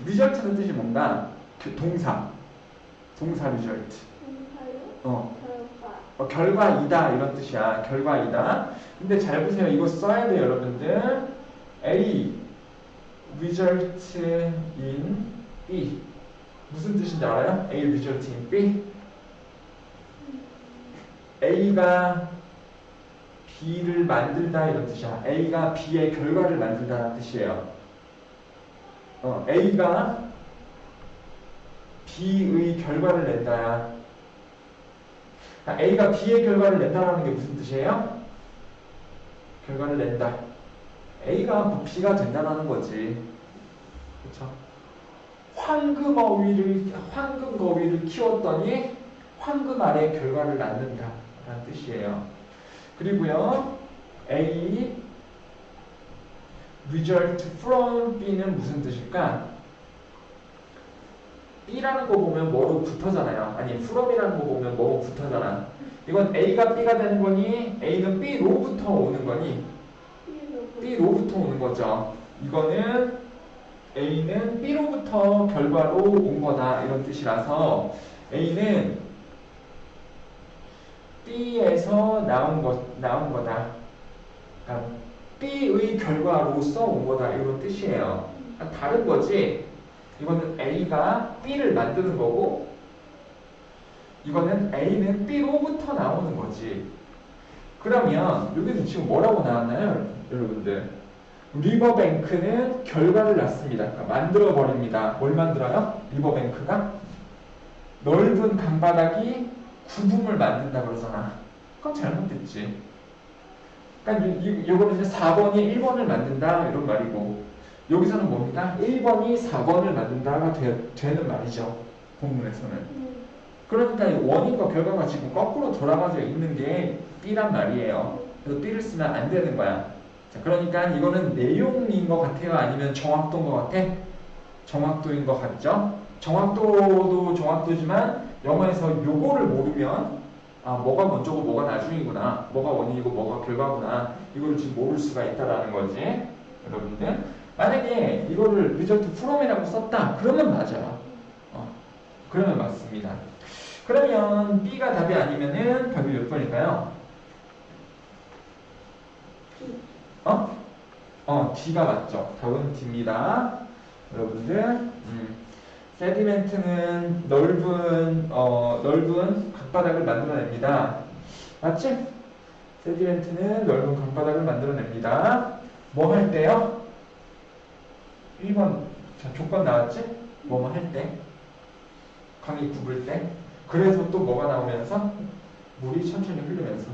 result는 뜻이 뭔가? 동사 result. 결과이다 이런 뜻이야. 결과이다. 근데 잘 보세요. 이거 써야 돼요, 여러분들. A result in B. 무슨 뜻인지 알아요? A result in B. A가 B를 만들다 이런 뜻이야. A가 B의 결과를 만들다는 뜻이에요. A가 B의 결과를 낸다야. A가 B의 결과를 낸다라는 게 무슨 뜻이에요? 결과를 낸다. A가 B가 된다라는 거지. 그쵸? 황금 거위를 키웠더니 황금 알의 결과를 낳는다 라는 뜻이에요. 그리고요, A result from B는 무슨 뜻일까? B라는 거 보면 뭐로 붙어잖아요. 아니, from이라는 거 보면 뭐로 붙어잖아. 이건 A가 B가 되는 거니, A는 B로부터 오는 거니, B로부터 오는 거죠. 이거는 A는 B로부터 결과로 온 거다 이런 뜻이라서 A는 B에서 나온 거다. 그러니까 B의 결과로서 온 거다 이런 뜻이에요. 다른 거지. 이거는 A가 B를 만드는 거고, 이거는 A는 B로부터 나오는 거지. 그러면 여기는 지금 뭐라고 나왔나요, 여러분들? 리버뱅크는 결과를 낳습니다. 그러니까 만들어버립니다. 뭘 만들어요? 리버뱅크가 넓은 강바닥이 구름을 만든다 그러잖아. 그건 잘못됐지. 그러니까 이거는 이제 4번이 1번을 만든다 이런 말이고, 여기서는 뭡니까? 1번이 4번을 만든다가 되는 말이죠. 본문에서는. 그러니까 원인과 결과가 지금 거꾸로 돌아가져 있는 게 B란 말이에요. 그래서 B를 쓰면 안 되는 거야. 자, 그러니까 이거는 내용인 것 같아요? 아니면 정확도인 것 같아? 정확도인 것 같죠? 정확도도 정확도지만 영어에서 요거를 모르면 뭐가 먼저고 뭐가 나중이구나, 뭐가 원인이고 뭐가 결과구나, 이거를 지금 모를 수가 있다라는 거지. 여러분들, 만약에 이거를 result from이라고 썼다 그러면 맞아요. 그러면 맞습니다. 그러면 B가 답이 아니면은 답이 몇 번일까요? D가 맞죠. 답은 D입니다. 여러분들, 세디멘트는 넓은 강바닥을 만들어냅니다. 맞지? 세디멘트는 넓은 강바닥을 만들어냅니다. 뭐 할 때요? 1번, 자, 조건 나왔지? 뭐뭐 할 때? 강이 굽을 때? 그래서 또 뭐가 나오면서? 물이 천천히 흐르면서.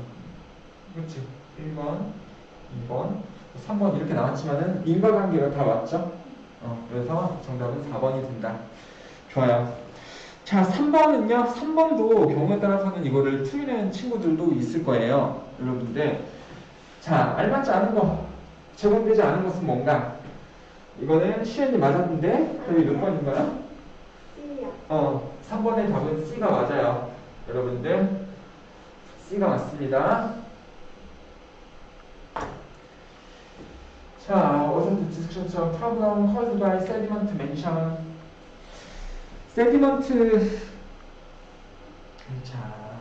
그렇지? 1번, 2번, 3번 이렇게 나왔지만은 인과관계가 다 맞죠? 그래서 정답은 4번이 된다. 좋아요. 자, 3번은요. 3번도 경우에 따라서는 이거를 틀리는 친구들도 있을 거예요. 여러분들. 자, 알맞지 않은 거, 제공되지 않은 것은 뭔가? 이거는 시연이 맞았는데 답이 몇 번인가요? C요. 3번의 답은 C가 맞아요. 여러분들, C가 맞습니다. 자, wasn't discussion of problem caused by sediment mention. sediment. 자,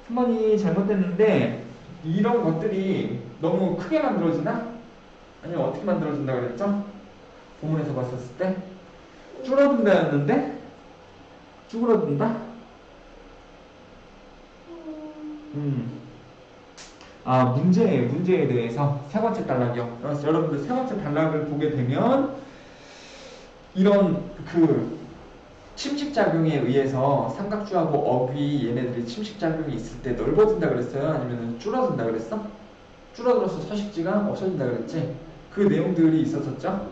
3번이 잘못됐는데 이런 것들이 너무 크게 만들어지나? 아니면 어떻게 만들어진다 그랬죠? 본문에서 봤었을 때 줄어든다였는데 쭈그러든다? 문제에 대해서 세 번째 단락이요. 그래서 여러분들 세 번째 단락을 보게 되면 이런 그 침식작용에 의해서 삼각주하고 어귀 얘네들이 침식작용이 있을 때 넓어진다 그랬어요? 아니면 줄어든다 그랬어? 줄어들어서 서식지가 없어진다 그랬지? 그 내용들이 있었었죠?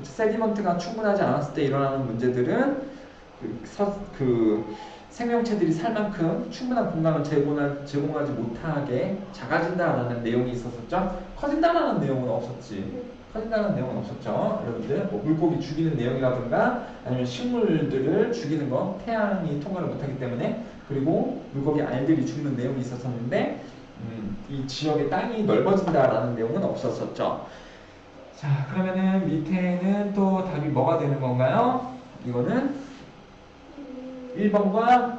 세디먼트가 충분하지 않았을 때 일어나는 문제들은 그 생명체들이 살 만큼 충분한 공간을 제공하지 못하게 작아진다라는 내용이 있었었죠? 커진다라는 내용은 없었지. 커진다는 내용은 없었죠. 여러분들 뭐 물고기 죽이는 내용이라든가 아니면 식물들을 죽이는 거 태양이 통과를 못하기 때문에 그리고 물고기 알들이 죽는 내용이 있었었는데 이 지역의 땅이 넓어진다라는 내용은 없었었죠. 자, 그러면은 밑에는 또 답이 뭐가 되는 건가요? 이거는 1번과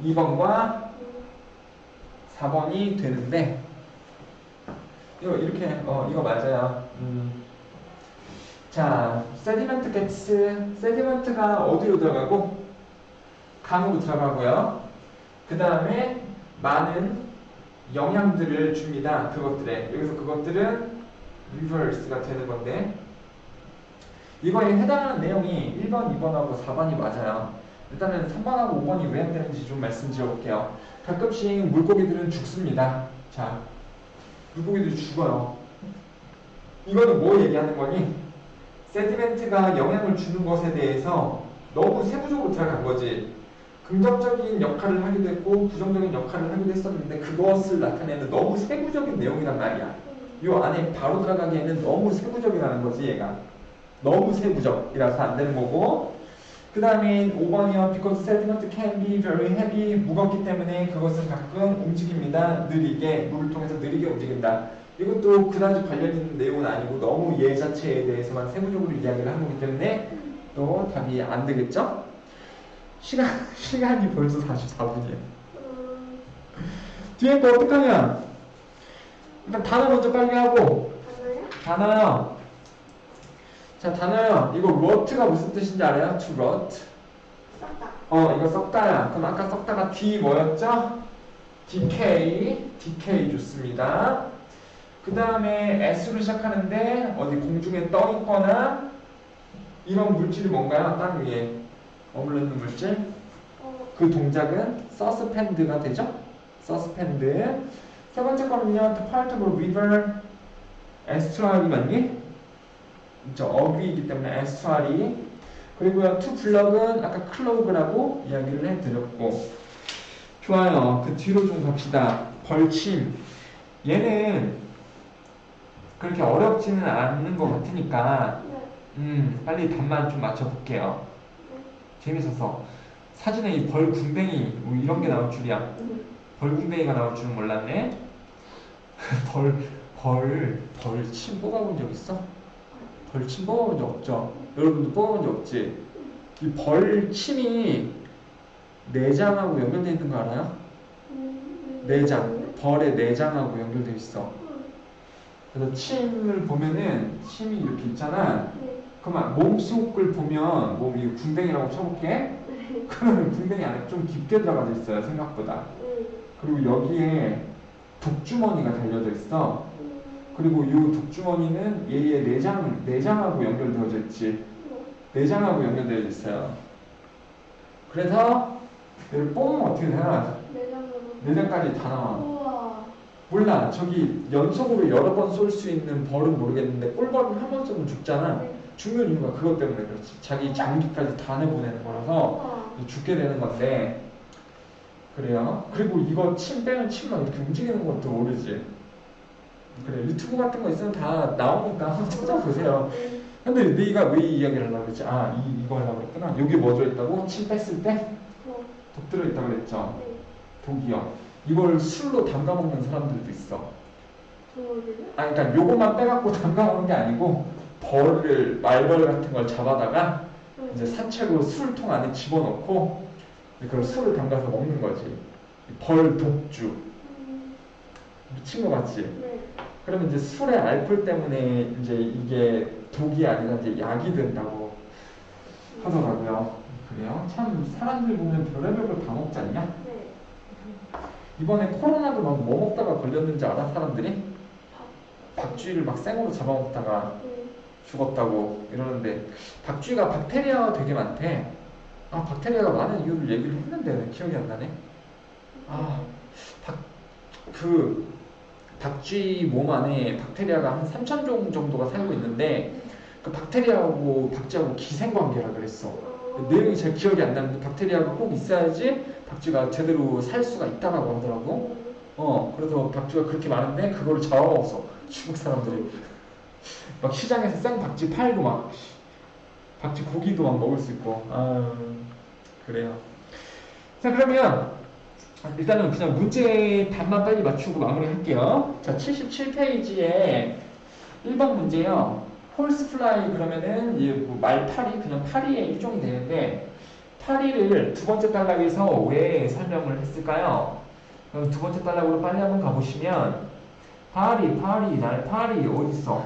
2번과 4번이 되는데 이렇게 이거 맞아요. 자, 세디먼트 객스 세디먼트가 어디로 들어가고 강으로 들어가고요. 그 다음에 많은 영향들을 줍니다. 그것들에 여기서 그것들은 리버스가 되는 건데 이거에 해당하는 내용이 1번, 2번하고 4번이 맞아요. 일단은 3번하고 5번이 왜 안 되는지 좀 말씀드려볼게요. 가끔씩 물고기들은 죽습니다. 자, 물고기들이 죽어요. 이거는 뭐 얘기하는 거니? 세디멘트가 영향을 주는 것에 대해서 너무 세부적으로 들어간 거지. 긍정적인 역할을 하기도 했고 부정적인 역할을 하기도 했었는데 그것을 나타내는 너무 세부적인 내용이란 말이야. 요 안에 바로 들어가기에는 너무 세부적이라는 거지 얘가. 너무 세부적이라서 안 되는 거고 그 다음에 5번이요. Because sediment can be very heavy. 무겁기 때문에 그것은 가끔 움직입니다. 느리게. 물을 통해서 느리게 움직인다. 이것도 그다지 관련 있는 내용은 아니고 너무 얘 자체에 대해서만 세부적으로 이야기를 한 거기 때문에 또 답이 안 되겠죠? 시간이 벌써 44분이에요. 뒤에 거 어떡하냐? 일단 단어 먼저 빨리 하고. 단어요. 자, 단어요. 이거 rot가 무슨 뜻인지 알아요? to rot. 썩다. 이거 썩다야. 그럼 아까 썩다가 D 뭐였죠? decay 좋습니다. 그 다음에 S로 시작하는데 어디 공중에 떠 있거나 이런 물질이 뭔가요? 땅 위에 머물러있는 물질. 그 동작은 suspend가 되죠? suspend. 세 번째 거는요. The part of a river estuary 맞니? 어귀이기 때문에 estuary. 그리고요. to plug은 아까 clog라고 이야기를 해드렸고. 좋아요. 그 뒤로 좀 갑시다. 벌침. 얘는 그렇게 어렵지는 않는 것 같으니까 빨리 답만 좀 맞춰볼게요. 재밌어서. 사진에 이 벌궁뎅이 뭐 이런 게 나올 줄이야. 벌궁뎅이가 나올 줄은 몰랐네. 벌침 뽑아본 적 있어? 벌침 뽑아본 적 없죠? 여러분도 뽑아본 적 없지? 이 벌침이 내장하고 연결되어 있는 거 알아요? 내장. 벌의 내장하고 연결되어 있어. 그래서 침을 보면은 침이 이렇게 있잖아. 그러면 몸속을 보면 이 궁뎅이라고 쳐볼게. 그러면 궁뎅이 안에 좀 깊게 들어가져 있어요. 생각보다. 그리고 여기에 독주머니가 달려져 있어. 그리고 이 독주머니는 얘의 내장하고 연결되어져 있지. 내장하고 연결되어 있어요. 그래서 얘를 뽑으면 어떻게 되나? 내장까지 다 나와. 우와. 몰라. 저기 연속으로 여러 번 쏠 수 있는 벌은 모르겠는데 꿀벌은 한 번 쏘면 죽잖아. 죽는 이유가 그것 때문에 그렇지. 자기 장기까지 다 내보내는 거라서 죽게 되는 건데 그래요. 그리고 이거 침 빼면 침만 이렇게 움직이는 것도 모르지. 그래. 유튜브 같은 거 있으면 다 나오니까 한번 찾아보세요. 근데 네가 왜 이 이야기를 하려고 그랬지? 이거 하려고 그랬구나. 여기 뭐 들어있다고? 침 뺐을 때? 독 들어있다고 그랬죠? 독이요. 이걸 술로 담가먹는 사람들도 있어. 돌을? 아, 그러니까 요것만 빼갖고 담가오는 게 아니고 벌을 말벌 같은 걸 잡아다가 이제 사책으로 술통 안에 집어넣고 이제 그걸 술을 담가서 먹는 거지. 벌 독주. 미친 거 같지? 네. 그러면 이제 술의 알코올 때문에 이제 이게 독이 아니라 이제 약이 된다고 하더라고요. 그래요? 참 사람들 보면 별의별 걸 다 먹지 않냐? 네. 이번에 코로나도 막 뭐 먹다가 걸렸는지 알아? 사람들이? 박쥐를 막 생으로 잡아먹다가 죽었다고 이러는데 박쥐가 박테리아가 되게 많대. 아, 박테리아가 많은 이유를 얘기를 했는데 기억이 안 나네. 아, 그 박쥐 몸 안에 박테리아가 한 3,000종 정도가 살고 있는데 그 박테리아하고 박쥐하고 기생관계라 그랬어. 내용이 잘 기억이 안 나는데 박테리아가 꼭 있어야지 박쥐가 제대로 살 수가 있다라고 하더라고. 그래서 박쥐가 그렇게 많은데 그거를 잡아먹었어. 중국 사람들이. 막 시장에서 생 박쥐 팔고 막 박쥐 고기도 막 먹을 수 있고. 아, 그래요. 자, 그러면 일단은 그냥 문제 답만 빨리 맞추고 마무리할게요. 자, 77페이지에 1번 문제요. 홀스플라이 그러면은 뭐 말파리, 그냥 파리의 일종이 되는데 파리를 두 번째 단락에서 왜 설명을 했을까요? 그럼 두 번째 단락으로 빨리 한번 가보시면 파리, 날파리 어딨어?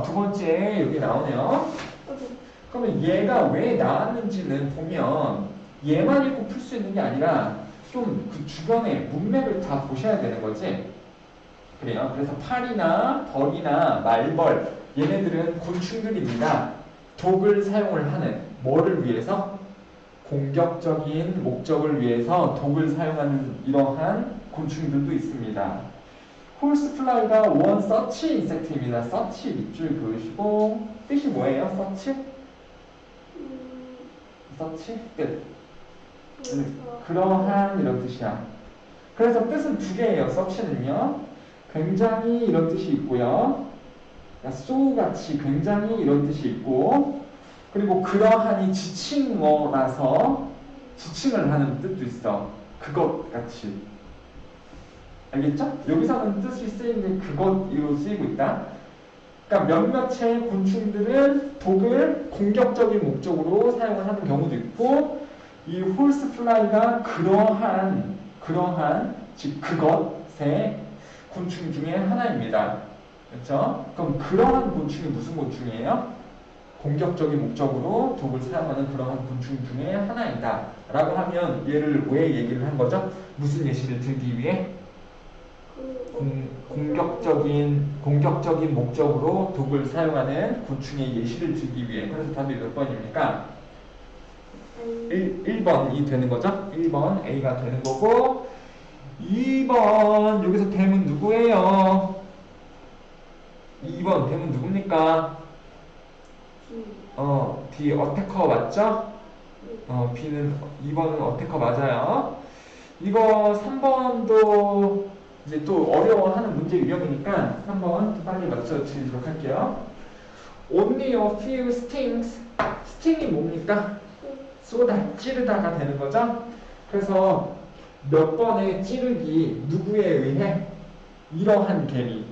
두 번째 여기 나오네요. 그러면 얘가 왜 나왔는지는 보면 얘만 읽고 풀 수 있는 게 아니라 좀 그 주변의 문맥을 다 보셔야 되는 거지. 그래요. 그래서 파리나 벌이나 말벌 얘네들은 곤충들입니다. 독을 사용을 하는 뭐를 위해서? 공격적인 목적을 위해서 독을 사용하는 이러한 곤충들도 있습니다. 홀스플라이가 원 서치 인섹트입니다. 서치 밑줄 그으시고 뜻이 뭐예요? 서치? 서치? 끝. 그러한 이런 뜻이야. 그래서 뜻은 두 개예요. 서치는요. 굉장히 이런 뜻이 있고요. so 같이 굉장히 이런 뜻이 있고 그리고 그러한이 지칭어라서 지칭을 하는 뜻도 있어. 그것 같이. 알겠죠? 여기서는 뜻이 쓰이는 그것으로 쓰이고 있다. 그러니까 몇몇의 곤충들은 독을 공격적인 목적으로 사용을 하는 경우도 있고 이 홀스플라이가 그러한 즉 그것의 곤충 중에 하나입니다. 그렇죠? 그럼 그러한 곤충이 무슨 곤충이에요? 공격적인 목적으로 독을 사용하는 그러한 곤충 중에 하나이다 라고 하면 얘를 왜 얘기를 한 거죠? 무슨 예시를 들기 위해? 공격적인 목적으로 독을 사용하는 곤충의 예시를 들기 위해. 그래서 답이 몇 번입니까? 1번이 되는 거죠? 1번 A가 되는 거고 2번 여기서 댐은 누구예요? 2번 댐은 누굽니까? D 어태커 맞죠? B는 2번은 어태커 맞아요. 이거 3번도 이제 또 어려워하는 문제 유형이니까 3번 빨리 맞춰드리도록 할게요. Only a few stings. sting이 뭡니까? 쏘다, 찌르다가 되는 거죠? 그래서 몇 번의 찌르기, 누구에 의해? 이러한 개미.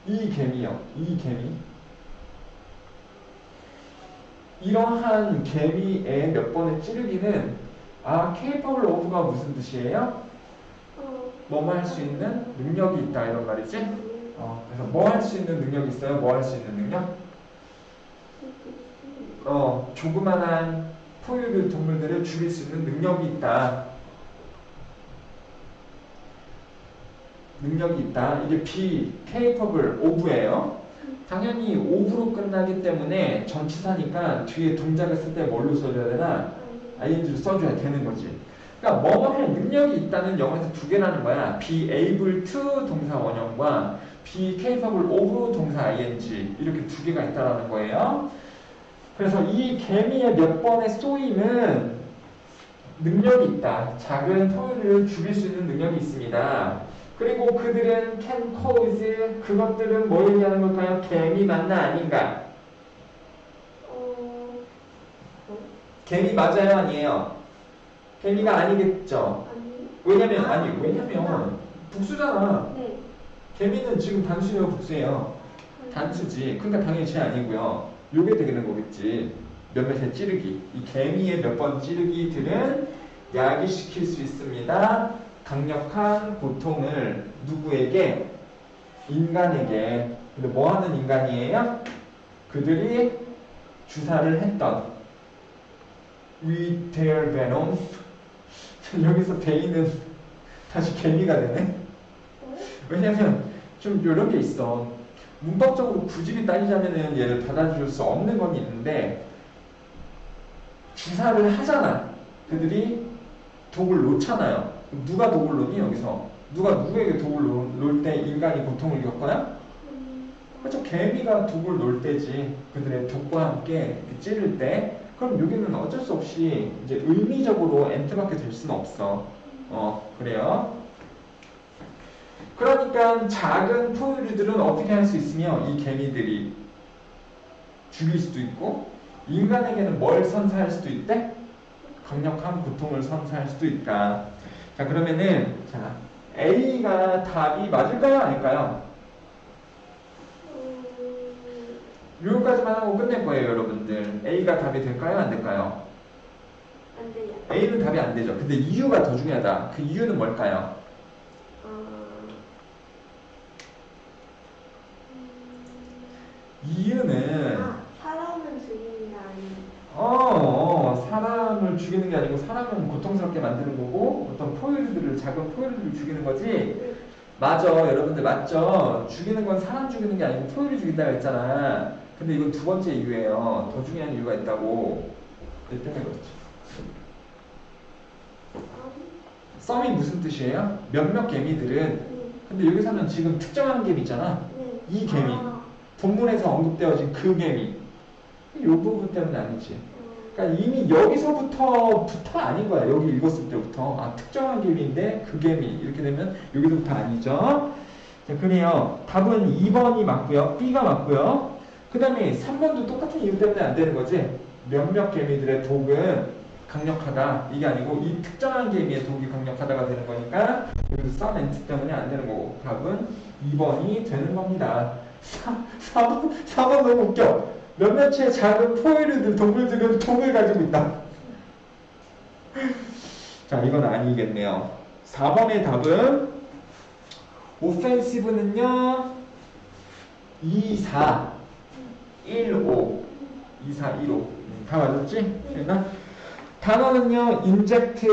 이 개미요. 이 개미. 이러한 개미의 몇 번의 찌르기는 capable of가 무슨 뜻이에요? 뭐뭐 할 수 있는 능력이 있다 이런 말이지? 그래서 뭐 할 수 있는 능력이 있어요? 뭐 할 수 있는 능력? 조그만한 포유류 동물들을 죽일 수 있는 능력이 있다. 능력이 있다. 이게 be capable of예요. 당연히 of로 끝나기 때문에 전치사니까 뒤에 동작을 쓸 때 뭘로 써줘야 되나? ing로 써줘야 되는 거지. 그러니까 뭐뭐 할 능력이 있다는 영어에서 두 개라는 거야. be able to 동사 원형과 be capable of 동사 ing 이렇게 두 개가 있다라는 거예요. 그래서 이 개미의 몇 번의 쏘임은 능력이 있다. 작은 포유류를 죽일 수 있는 능력이 있습니다. 그리고 그들은 can cause 그것들은 뭐 얘기하는 걸까요? 개미 맞나 아닌가? 개미 맞아요 아니에요? 개미가 아니겠죠. 왜냐면 복수잖아. 개미는 지금 단수예요, 복수예요? 단수지. 그러니까 당연히 쟤 아니고요. 요게 되는 거겠지. 몇몇의 찌르기. 이 개미의 몇 번 찌르기들은 야기시킬 수 있습니다. 강력한 고통을 누구에게? 인간에게. 근데 뭐 하는 인간이에요? 그들이 주사를 했던 with their venom. 여기서 베이는 다시 개미가 되네. 왜냐면 좀 이런 게 있어. 문법적으로 굳이 따지자면은 얘를 받아줄 수 없는 건 있는데 주사를 하잖아. 그들이 독을 놓잖아요. 누가 독을 놓니 여기서? 누가 누구에게 독을 놓을 때 인간이 고통을 겪어요? 그렇죠. 개미가 독을 놓을 때지. 그들의 독과 함께 찌를 때. 그럼 여기는 어쩔 수 없이 이제 의미적으로 엔트밖에 될 수는 없어. 그래요. 그러니까 작은 포유류들은 어떻게 할 수 있으며 이 개미들이 죽일 수도 있고 인간에게는 뭘 선사할 수도 있대? 강력한 고통을 선사할 수도 있다. 자 그러면은 자 A가 답이 맞을까요? 아닐까요? 여기까지만 하고 끝낼 거예요 여러분들. A가 답이 될까요? 안 될까요? 안 돼요. A는 답이 안 되죠. 근데 이유가 더 중요하다. 그 이유는 뭘까요? 이유는 사람은 죽이는 게 아니에요. 사람을 죽이는 게 아니고 사람은 고통스럽게 만드는 거고 어떤 포유류들을 작은 포유류들을 죽이는 거지. 맞아 여러분들 맞죠. 죽이는 건 사람 죽이는 게 아니고 포유류 죽인다고 했잖아. 근데 이건 두 번째 이유예요. 더 중요한 이유가 있다고. 그 때문에 그렇지. 썸이 무슨 뜻이에요? 몇몇 개미들은 근데 여기서는 지금 특정한 개미잖아. 이 개미 본문에서 언급되어진 그 개미 이 부분 때문에 아니지. 그러니까 이미 여기서부터 아닌 거야. 여기 읽었을 때부터 특정한 개미인데 그 개미 이렇게 되면 여기서부터 아니죠. 자, 그래요. 답은 2번이 맞고요. B가 맞고요. 그 다음에 3번도 똑같은 이유 때문에 안 되는 거지. 몇몇 개미들의 독은 강력하다. 이게 아니고 이 특정한 개미의 독이 강력하다가 되는 거니까 여기서 썸&트 때문에 안 되는 거고 답은 2번이 되는 겁니다. 4번 너무 웃겨. 몇몇의 작은 포유류들, 동물들은 독을 가지고 있다. 자, 이건 아니겠네요. 4번의 답은 오펜시브는요 2, 4, 1, 5 2, 4, 1, 5 다 맞았지? 됐나? 단어는요 inject,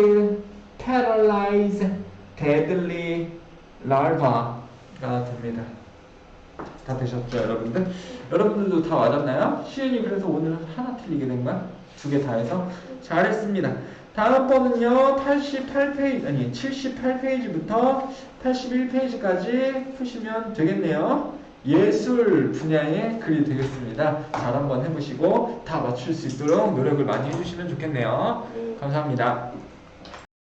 paralyze, deadly, larva가 됩니다. 다 되셨죠 여러분들? 여러분들도 다 맞았나요? 시은이 그래서 오늘 하나 틀리게 된 거야? 두 개 다 해서? 잘했습니다. 다음 번은요 78페이지부터 81페이지까지 푸시면 되겠네요. 예술 분야의 글이 되겠습니다. 잘 한번 해보시고 다 맞출 수 있도록 노력을 많이 해주시면 좋겠네요. 감사합니다.